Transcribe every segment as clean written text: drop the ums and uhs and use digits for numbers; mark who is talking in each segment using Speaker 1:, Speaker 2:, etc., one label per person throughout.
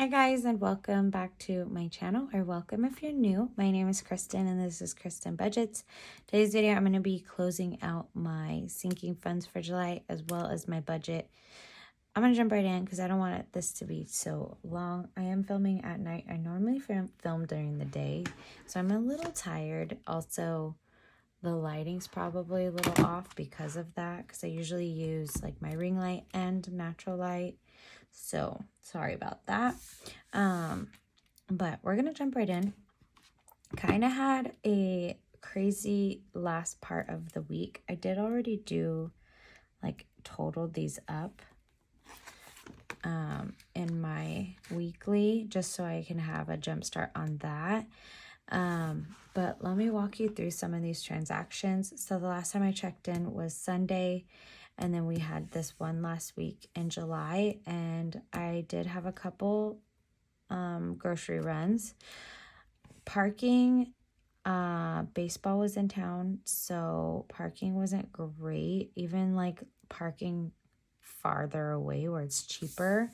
Speaker 1: Hi guys, and welcome back to my channel, or welcome if you're new. My name is Kristen and this is Kristen Budgets. Today's video I'm going to be closing out my sinking funds for July as well as my budget. I'm going to jump right in because I don't want this to be so long. I am filming at night. I normally film during the day, so I'm a little tired. Also, the lighting's probably a little off because of that, because I usually use like my ring light and natural light. So sorry about that. But we're gonna jump right in. Kind of had a crazy last part of the week. I did already do like totaled these up in my weekly, just so I can have a jump start on that. But let me walk you through some of these transactions. So the last time I checked in was Sunday, and then we had this one last week in July, and I did have a couple grocery runs. Parking, baseball was in town, so parking wasn't great. Even like parking farther away where it's cheaper,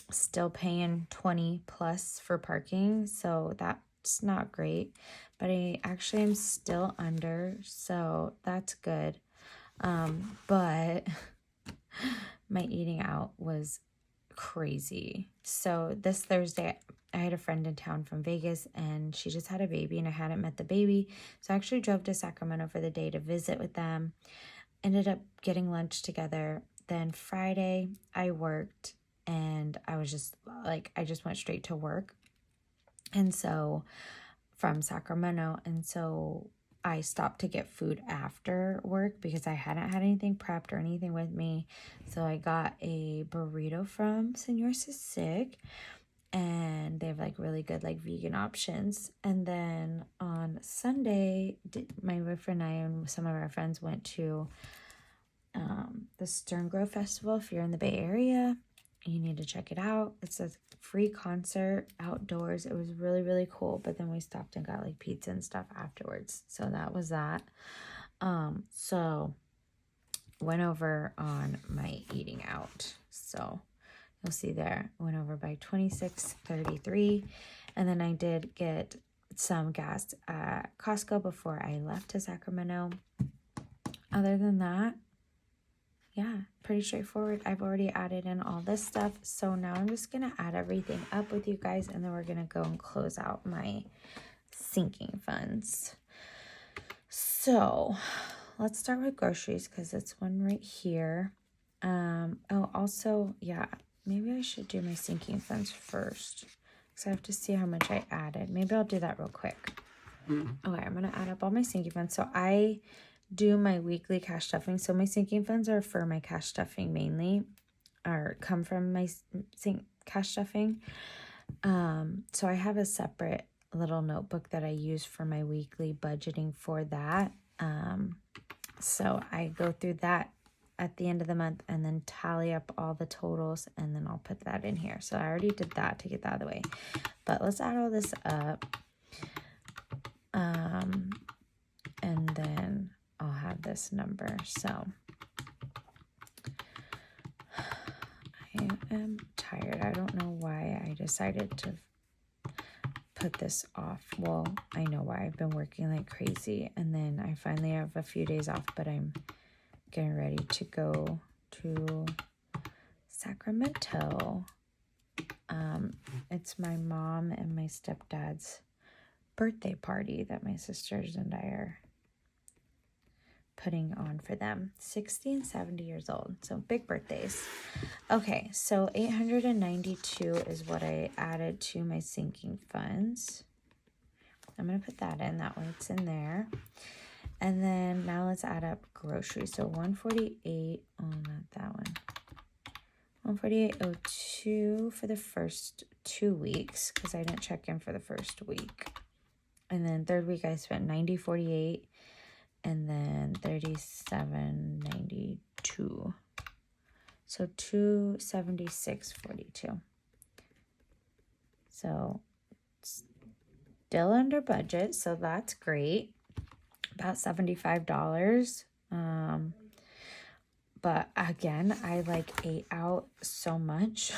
Speaker 1: still paying 20 plus for parking, so that's not great. But I actually am still under, so that's good. But my eating out was crazy. So this Thursday I had a friend in town from Vegas, and she just had a baby, and I hadn't met the baby, so I actually drove to Sacramento for the day to visit with them. Ended up getting lunch together. Then Friday I worked, and I was just like, I just went straight to work, and so from Sacramento, and so I stopped to get food after work because I hadn't had anything prepped or anything with me. So I got a burrito from Senor Sisig, and they have like really good like vegan options. And then on Sunday, my boyfriend and I and some of our friends went to the Stern Grove Festival. If you're in the Bay Area, you need to check it out. It's a free concert outdoors. It was really, really cool. But then we stopped and got like pizza and stuff afterwards. So that was that. So went over on my eating out. So you'll see there, went over by $26.33. And then I did get some gas at Costco before I left to Sacramento. Other than that, yeah, pretty straightforward. I've already added in all this stuff. So now I'm just going to add everything up with you guys, and then we're going to go and close out my sinking funds. So let's start with groceries because it's one right here. Oh, also, yeah, maybe I should do my sinking funds first because I have to see how much I added. Maybe I'll do that real quick. Okay, I'm going to add up all my sinking funds. So I do my weekly cash stuffing. So my sinking funds are for my cash stuffing mainly, or come from my cash stuffing. So I have a separate little notebook that I use for my weekly budgeting for that. So I go through that at the end of the month and then tally up all the totals, and then I'll put that in here. So I already did that to get that out of the way, but let's add all this up. And then I'll have this number. So I am tired. I don't know why I decided to put this off. Well, I know why. I've been working like crazy, and then I finally have a few days off, but I'm getting ready to go to Sacramento. It's my mom and my stepdad's birthday party that my sisters and I are putting on for them. 60 and 70 years old, so big birthdays. Okay, so 892 is what I added to my sinking funds. I'm gonna put that in, that way it's in there. And then now let's add up groceries. So 148, oh, not that one. 148.02 for the first 2 weeks because I didn't check in for the first week. And then third week I spent $90.48, and then $37.92. So $276.42. So still under budget, so that's great. About $75. But again, I like ate out so much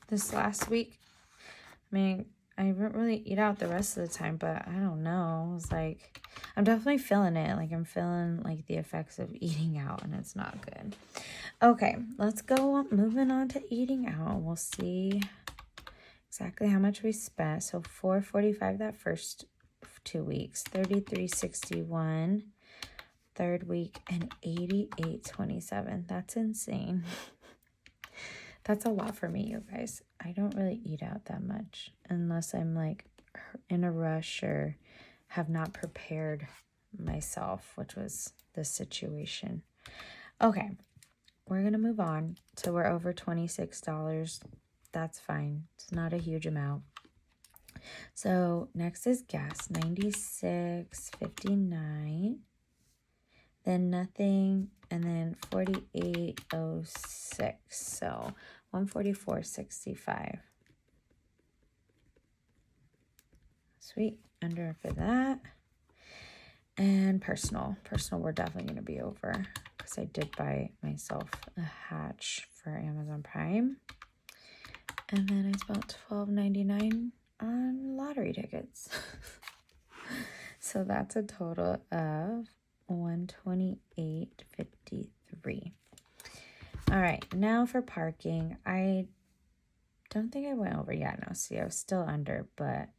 Speaker 1: this last week. I mean, I didn't really eat out the rest of the time, but I don't know. It's like, I'm definitely feeling it. Like, I'm feeling like the effects of eating out, and it's not good. Okay, let's go moving on to eating out. We'll see exactly how much we spent. So $4.45 that first 2 weeks, $33.61 third week, and $88.27. That's insane. That's a lot for me, you guys. I don't really eat out that much unless I'm like in a rush or have not prepared myself, which was the situation. Okay, we're going to move on. So we're over $26. That's fine. It's not a huge amount. So next is gas, $96.59. Then nothing, and then $48.06. So $144.65. Sweet, under for that. And personal, we're definitely going to be over because I did buy myself a hatch for Amazon Prime. And then I spent $12.99 on lottery tickets. So that's a total of $128.53. All right, now for parking. I don't think I went over yet. No, see, I was still under, but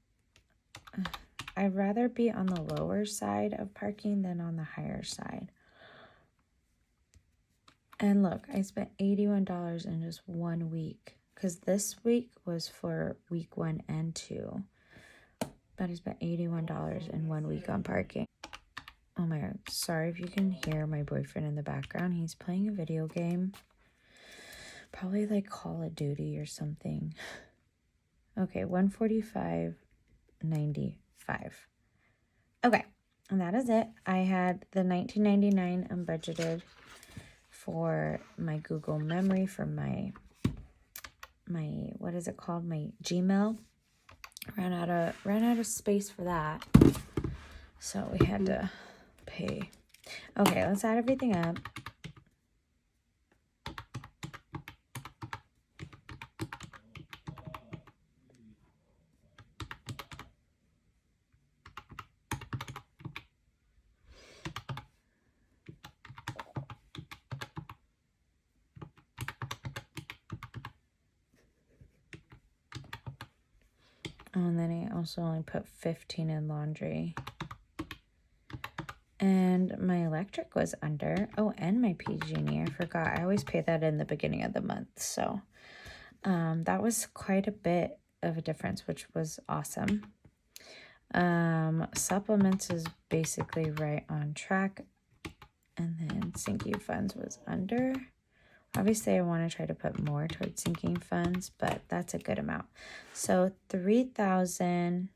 Speaker 1: I'd rather be on the lower side of parking than on the higher side. And look, I spent $81 in just 1 week, because this week was for week 1 and 2. But I spent $81 in 1 week on parking. Oh my god, sorry if you can hear my boyfriend in the background. He's playing a video game. Probably like Call of Duty or something. Okay, $145.95. Okay, and that is it. I had the $19.99 unbudgeted for my Google Memory for my what is it called? My Gmail. Ran out of space for that. So we had to pay. Okay, let's add everything up. And then I also only put 15 in laundry. And my electric was under. Oh, and my PG&E. I forgot. I always pay that in the beginning of the month. So that was quite a bit of a difference, which was awesome. Supplements is basically right on track. And then sinking funds was under. Obviously, I want to try to put more towards sinking funds, but that's a good amount. So $3,000.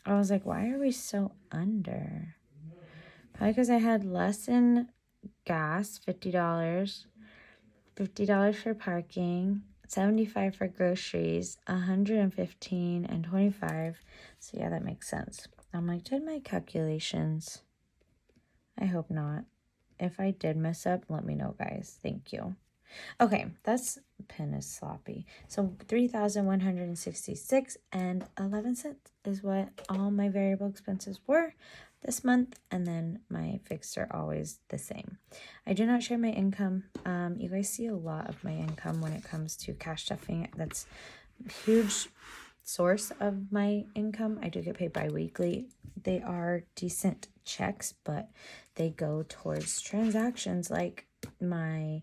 Speaker 1: I was like, why are we so under? Probably because I had less in gas, $50. $50 for parking, $75 for groceries, $115 and $25. So yeah, that makes sense. I'm like, did my calculations? I hope not. If I did mess up, let me know, guys. Thank you. Okay, that's pen is sloppy. So $3,166.11 is what all my variable expenses were this month, and then my fixed are always the same. I do not share my income. You guys see a lot of my income when it comes to cash stuffing. That's a huge source of my income. I do get paid bi-weekly. They are decent checks, but they go towards transactions like my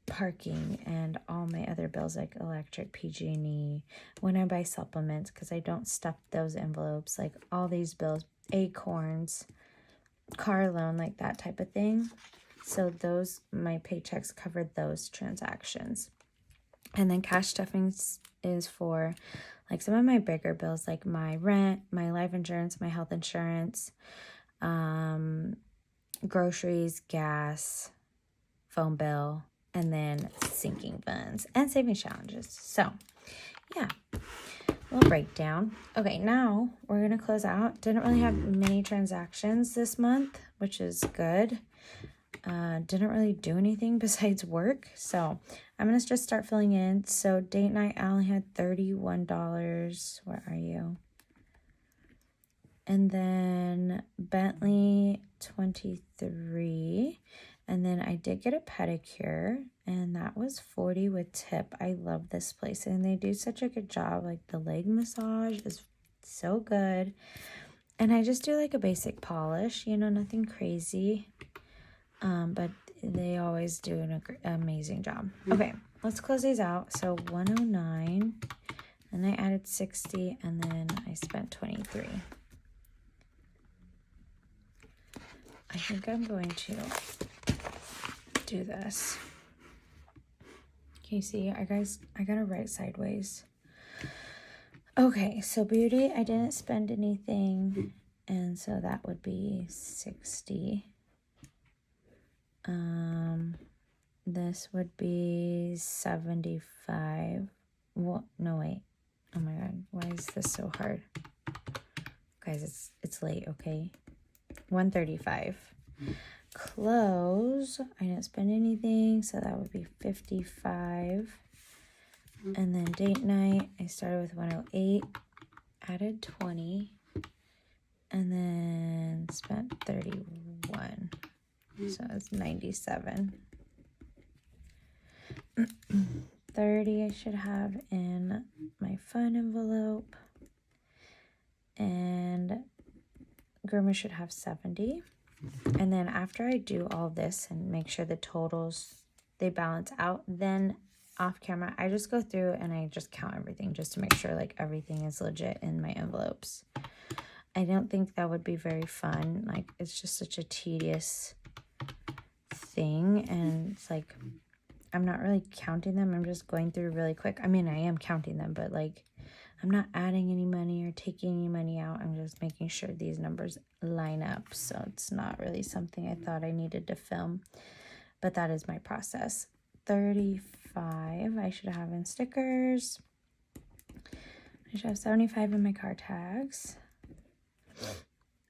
Speaker 1: parking and all my other bills like electric, PG&E, when I buy supplements, because I don't stuff those envelopes, like all these bills, Acorns, car loan, like that type of thing. So those, my paychecks covered those transactions. And then cash stuffing is for like some of my bigger bills, like my rent, my life insurance, my health insurance, groceries, gas, phone bill, and then sinking funds and savings challenges. So yeah, little breakdown. Okay, now we're gonna close out. Didn't really have many transactions this month, which is good. Didn't really do anything besides work. So I'm going to just start filling in. So date night, I only had $31. Where are you? And then Bentley, 23. And then I did get a pedicure, and that was 40 with tip. I love this place, and they do such a good job. Like the leg massage is so good. And I just do like a basic polish, you know, nothing crazy. But they always do an amazing job. Okay, let's close these out. So 109, and I added 60, and then I spent 23. I think I'm going to do this. Can you see? I gotta write sideways. Okay, so beauty, I didn't spend anything, and so that would be 60. This would be 75. Well, no, wait. Oh my God, why is this so hard? Guys, it's late, okay? 135. Clothes, I didn't spend anything, so that would be 55. And then date night, I started with 108, added 20, and then spent 31. So it's 97. 30 I should have in my fun envelope. And groomer should have 70. And then after I do all this and make sure the totals, they balance out, then off camera, I just go through and I just count everything just to make sure like everything is legit in my envelopes. I don't think that would be very fun. Like, it's just such a tedious thing, and it's like I'm not really counting them. I'm just going through really quick. I mean, I am counting them, but like I'm not adding any money or taking any money out. I'm just making sure these numbers line up. So it's not really something I thought I needed to film, but that is my process. 35 I should have in stickers. I should have 75 in my car tags.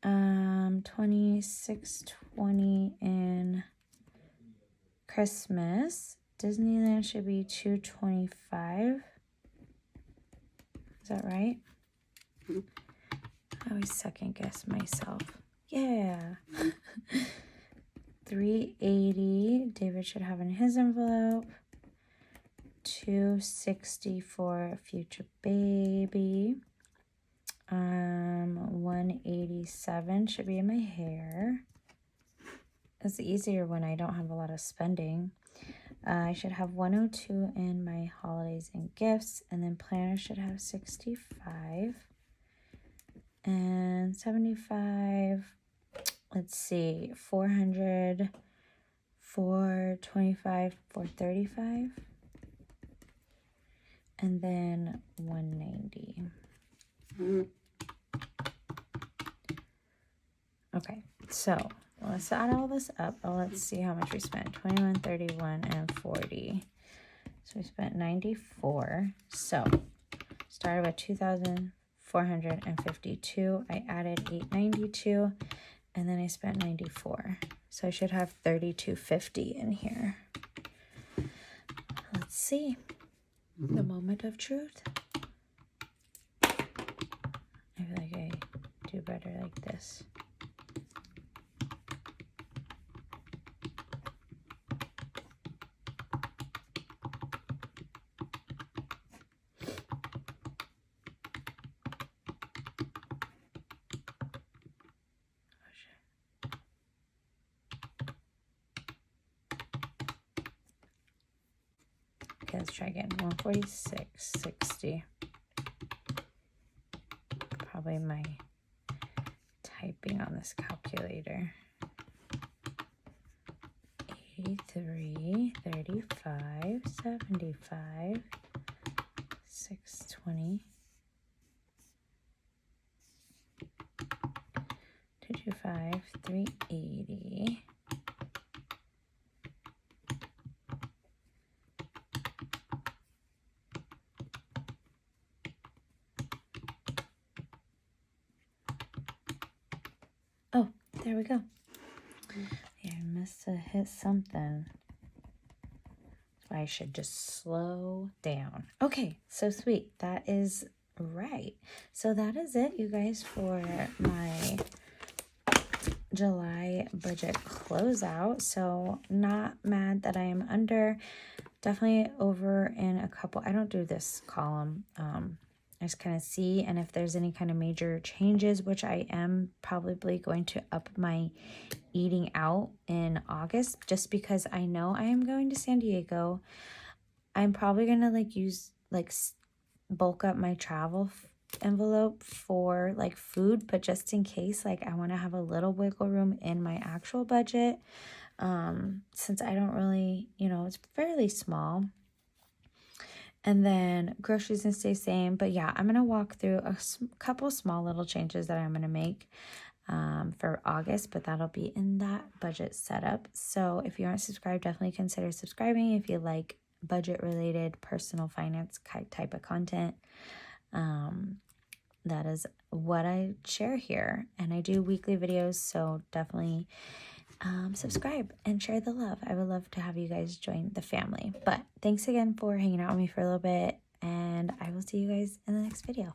Speaker 1: 2620 in Christmas. Disneyland should be 225. Is that right? I always second guess myself. Yeah. 380 David should have in his envelope. 260 for future baby. 187 should be in my hair. It's easier when I don't have a lot of spending. I should have 102 in my holidays and gifts, and then planner should have 65 and 75. Let's see, 400, 425, 435, and then 190. Okay, so let's add all this up. Oh, let's see how much we spent. 21, 31, and 40. So we spent 94. So started with 2,452. I added 892, and then I spent 94. So I should have 3,250 in here. Let's see. The moment of truth. I feel like I do better like this. Okay, let's try again. 146.60. Probably my typing on this calculator. 83, 35, 75, 620, 225, 380. Oh, there we go. Yeah, I has to hit something. I should just slow down. Okay, so sweet. That is right. So that is it, you guys, for my July budget closeout. So not mad that I am under. Definitely over in a couple. I don't do this column. I just kind of see, and if there's any kind of major changes, which I am probably going to up my eating out in August, just because I know I am going to San Diego. I'm probably going to use bulk up my travel envelope for food, but just in case, I want to have a little wiggle room in my actual budget, since I don't really, it's fairly small. And then groceries and stay same. But yeah, I'm going to walk through a couple small little changes that I'm going to make for August, but that'll be in that budget setup. So if you aren't subscribed, definitely consider subscribing if you like budget related personal finance type of content. That is what I share here, and I do weekly videos, so definitely subscribe and share the love. I would love to have you guys join the family. But thanks again for hanging out with me for a little bit, and I will see you guys in the next video.